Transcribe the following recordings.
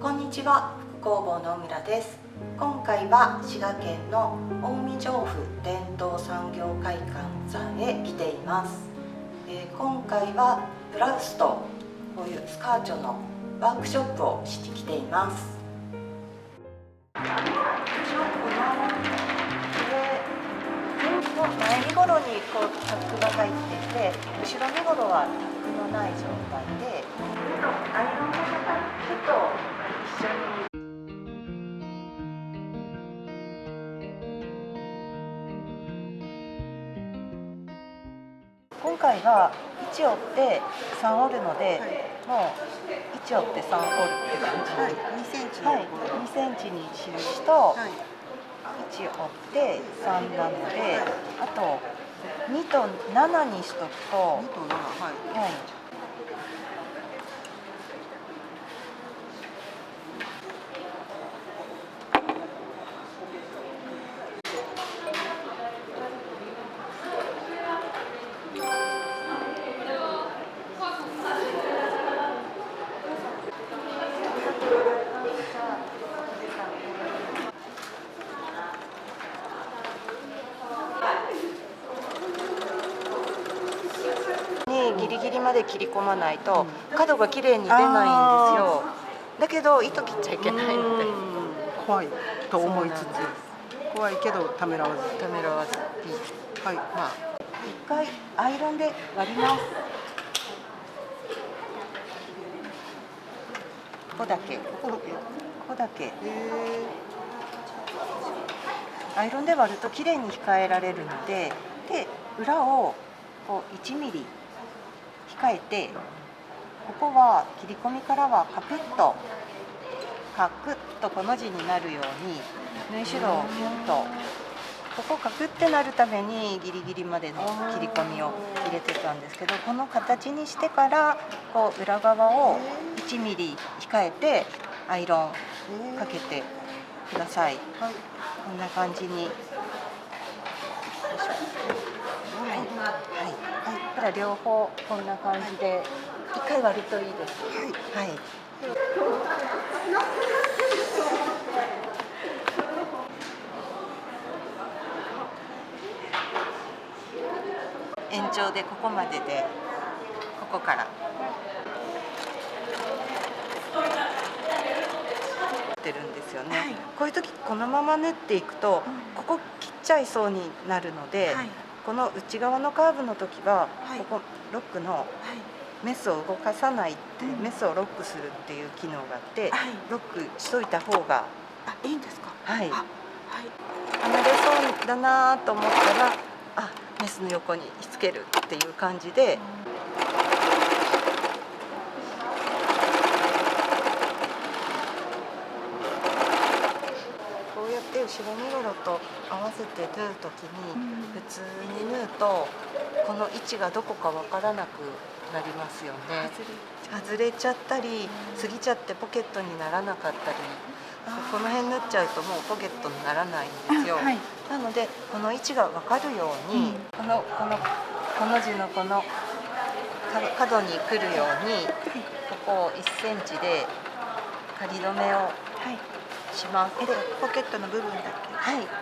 こんにちは、福工房の村です。今回は滋賀県の近江上府伝統産業会館さんへ来ています。今回はブラウスとこういうスカーチョのワークショップをしに来ています。ショップの前身頃にこうタックが入っていて、後ろ身頃はタックのない状態で、アイロンの手と一緒に今回は1折って3折るので、もう1折って3折るって感じに、2センチはい、2センチに印と1折って3なので、あと2と7にしとくと、2と7、はい。ギリギリまで切り込まないと角が綺麗に出ないんですよ。だけど糸切っちゃいけないので怖いと思いつつ、怖いけどためらわず、はい、まあ一回アイロンで割ります。ここだけアイロンで割ると綺麗に控えられるので、裏をこう1ミリ控えて、ここは切り込みからはカクッとこの字になるように縫い代をギュッと、ここカクッてなるためにギリギリまでの切り込みを入れてたんですけど、この形にしてからこう裏側を1ミリ控えてアイロンかけてください。こんな感じに。だから両方こんな感じで一回割るといいです。はい。延長でここまでで、ここからってるんですよね。こういう時このまま縫っていくと、ここ切っちゃいそうになるので、この内側のカーブの時は、ここロックのメスを動かさないって、メスをロックするっていう機能があって、ロックしといた方がいいんですか？はい。離れそうだなと思ったら、メスの横にひっつけるっていう感じで。こうやって後ろ身ごろと合わせて縫うときに、普通に縫うとこの位置がどこかわからなくなりますよね。外れちゃったり過ぎちゃってポケットにならなかったり、この辺縫っちゃうともうポケットにならないんですよ。なのでこの位置がわかるように、この字のこの角に来るように、ここを1センチで仮止めをします。ポケットの部分だけ。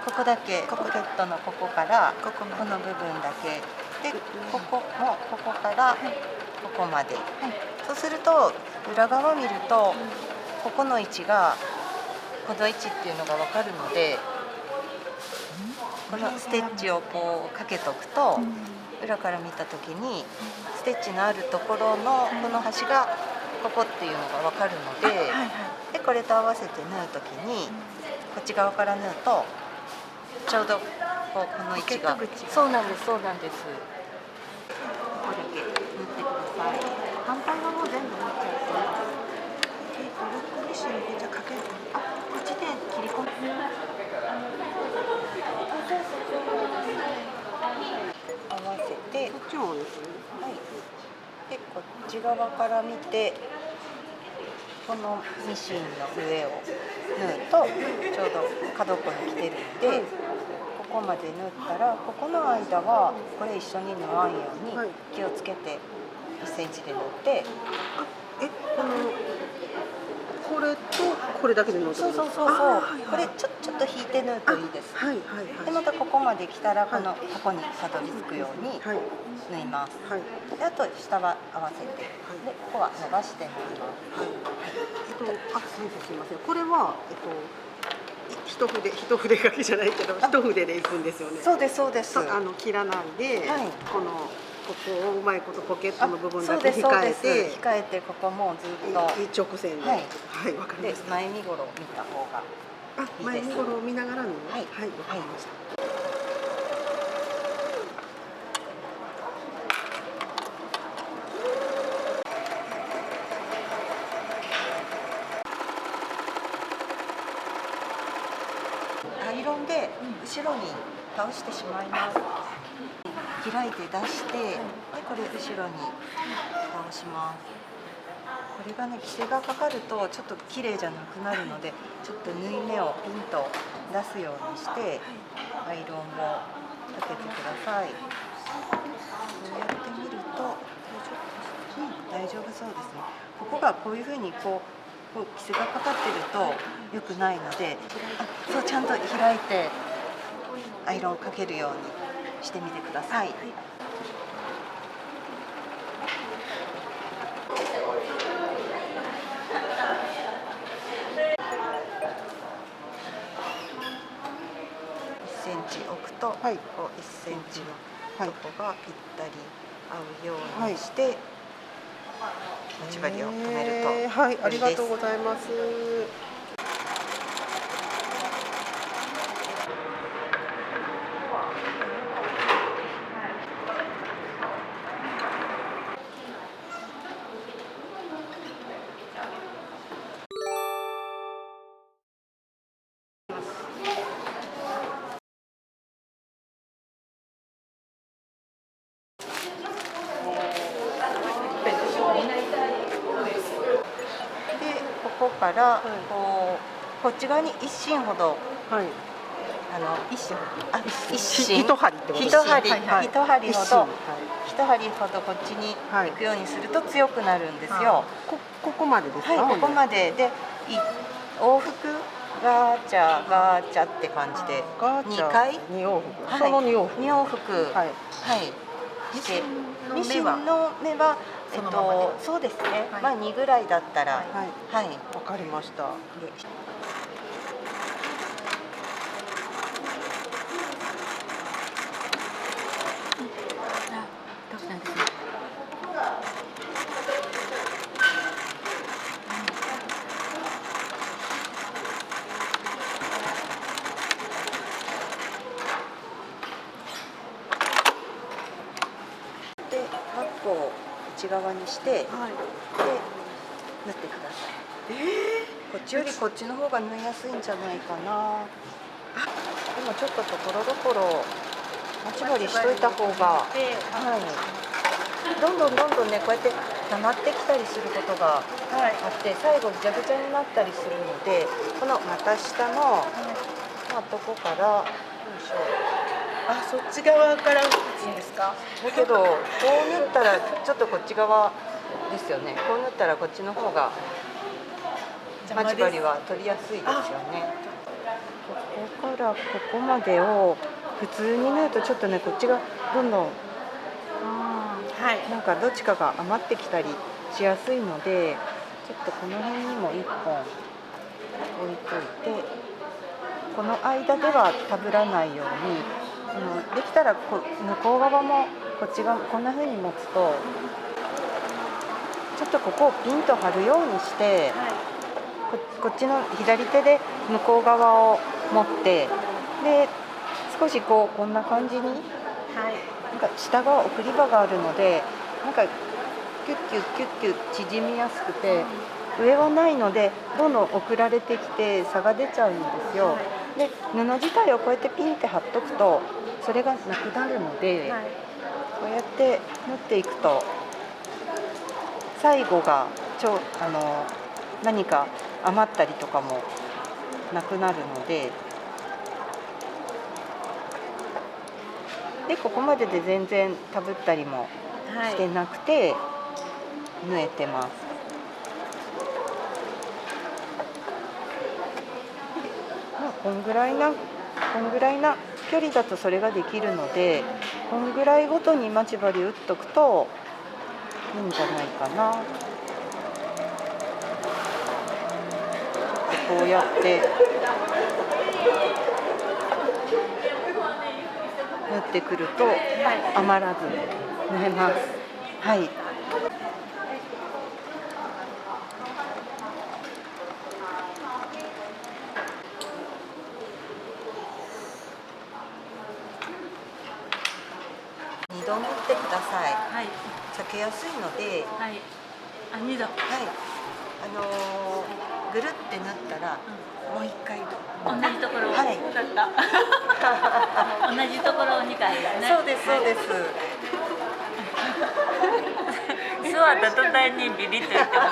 ここだけ、ポケットのここからこの部分だけで、ここもここからここまで。そうすると裏側見ると、ここの位置がこの位置っていうのが分かるので、このステッチをこうかけとくと、裏から見た時にステッチのあるところのこの端がここっていうのが分かるので、これと合わせて縫う時にこっち側から縫うとちょうどこの位置が、そうなんです。ここだけ縫ってください。反対側も全部縫っちゃって。ロックミシンでじゃあかける。こっちで切り込む。合わせて、こっちもですね。でこっち側から見て、このミシンの上を縫うとちょうど角っこに来てるんで、ここまで縫ったら、ここの間はこれ一緒に縫わんように気をつけて1センチで縫って。これとこれだけで縫うってそうことですか？そうそうそう、はいはい、これちょっと引いて縫うといいです。はいはいはい。でまたここまで来たらここにたどり着くようにはい縫います。はい。であと下は合わせて、でここは伸ばして縫います。はい。先生すみません。これは一筆書きじゃないけど一筆でいくんですよね。そうですそうです。切らないで、はい、ここをうまいことポケットの部分だそうけですそうです。控えてここもずっと一直線で、はいはい、わかりまでした。前身頃を見た方がいいです。前身頃を見ながら縫う。はいはい、わかりました。アイロンで後ろに倒してしまいます。開いて出して、でこれ後ろに倒します。これがね、規制がかかるとちょっと綺麗じゃなくなるので、ちょっと縫い目をピンと出すようにしてアイロンをかけてください。そうやってみると大丈夫そうですね。ここがこういうふうに規制がかかってると良くないので、そうちゃんと開いてアイロンかけるようにしてみてください。1センチ置くと、こう1センチのとこがぴったり合うようにして、待ち針を止めると。はい、ありがとうございます。ここからこっち側に一芯ほど、一芯一針ってことです一針ほどこっちに行くようにすると強くなるんですよ。ここまでですか？はい、ここまでで往復ガーチャガーチャって感じで2回2往復、その2往復はいしてミシンの目はそうですね、まあ2ぐらいだったらはい、わかりました。バッグを内側にして、で縫ってください。こっちよりこっちの方が縫いやすいんじゃないかな。でもちょっとところどころ待ち針しといた方が、どんどんねこうやって溜まってきたりすることがあって、最後ぐちゃぐちゃになったりするので、この股下のとこから、そっち側から打つんですか？だけどこう縫ったらちょっとこっち側ですよね。こう縫ったらこっちの方が待ち針は取りやすいですよね。ここからここまでを普通に縫うとちょっとねこっちがどんどんなんかどっちかが余ってきたりしやすいので、ちょっとこの辺にも1本置いといて、この間ではかぶらないように。できたら向こう側もこっち側こんな風に持つとちょっとここをピンと張るようにして、こっちの左手で向こう側を持って、で少しこんな感じに、なんか下側送り場があるのでなんかキュッキュッキュッキュッ縮みやすくて、上はないのでどんどん送られてきて差が出ちゃうんですよ。で布自体をこうやってピンって貼っとくとそれがなくなるので、こうやって縫っていくと最後が何か余ったりとかもなくなるので、ここまでで全然かぶったりもしてなくて縫えてます。こんぐらいな距離だとそれができるので、こんぐらいごとに待ち針打っとくといいんじゃないかな。こうやって縫ってくると余らず縫えます。はい。2度縫ってください。はい。避けやすいので、はい。あ、2度。はい。ぐるって縫ったら、もう1回同じところ。はい。よかった。同じところを2回ね。そうですそうです。座った途端にビリッと言っても。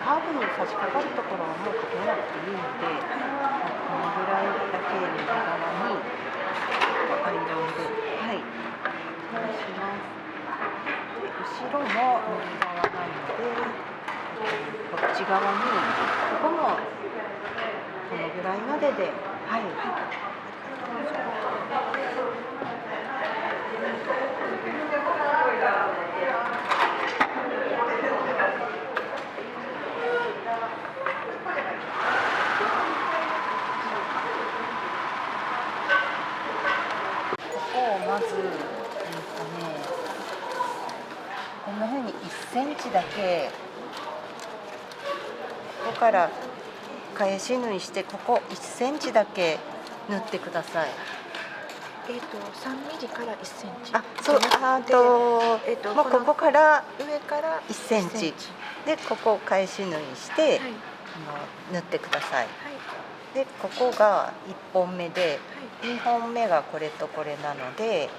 カーブに差し掛かるところはもうかけなくていいので、このぐらいだけ右側にアイロンで、はい、通します。で後ろも右側なので、こっち側にここもこのぐらいまでで、はい。まず、こんな風に1センチだけここから返し縫いしてここ1センチだけ縫ってください。3ミリから1センチ。あ、そう、もうここから上から1センチでここを返し縫いして、はい、縫ってください。はい、でここが1本目で、はい、2本目がこれとこれなので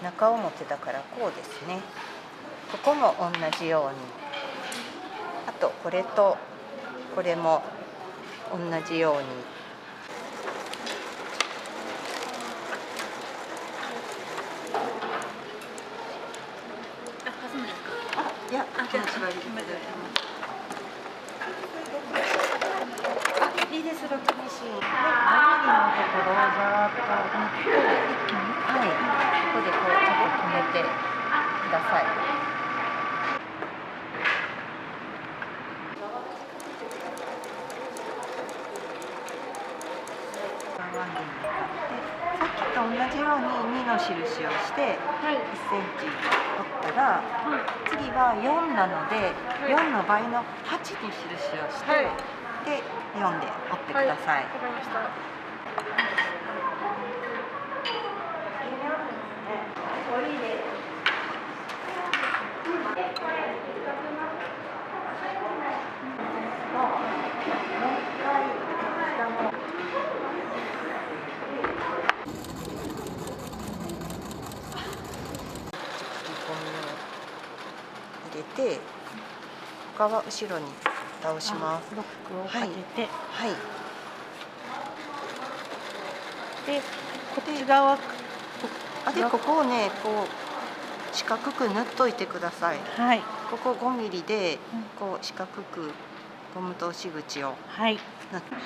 中表だからこうですね。ここも同じように、あとこれとこれも同じように。あ、そうですか。いや、あ、じゃあ、いいです、6ミシンで、眉毛のところをざーっと縫って、はい、ここでこうちょっと止めてください。さっきと同じように2の印をして、1センチ折ったら、次は4なので、4の倍の8の印をして、で4で折ってください。入れて、他は後ろに倒します。ロックをかけて、はい。で、こっち側、でここをね、こう四角く縫っといてください。はい。ここ5ミリで、こう四角くゴム通し口をはい。縫って。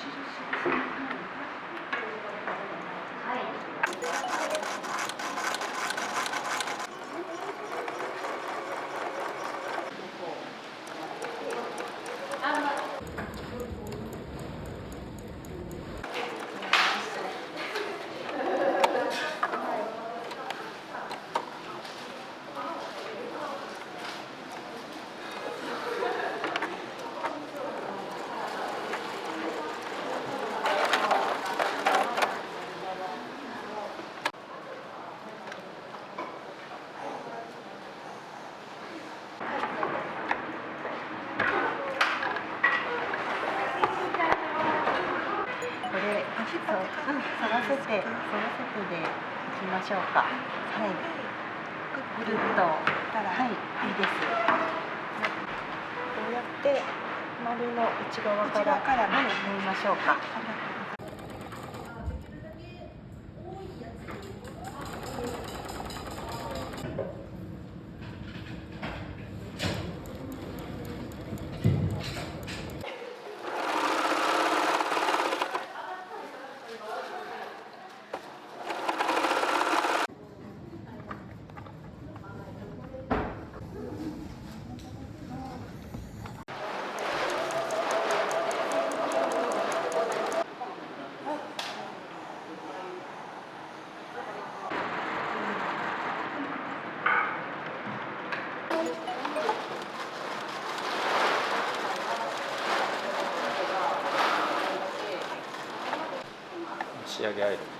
反らせてでいきましょうか。はい。ぐるっと。はい、いいです。こうやって丸の内側から縫いましょうか。上げアイロン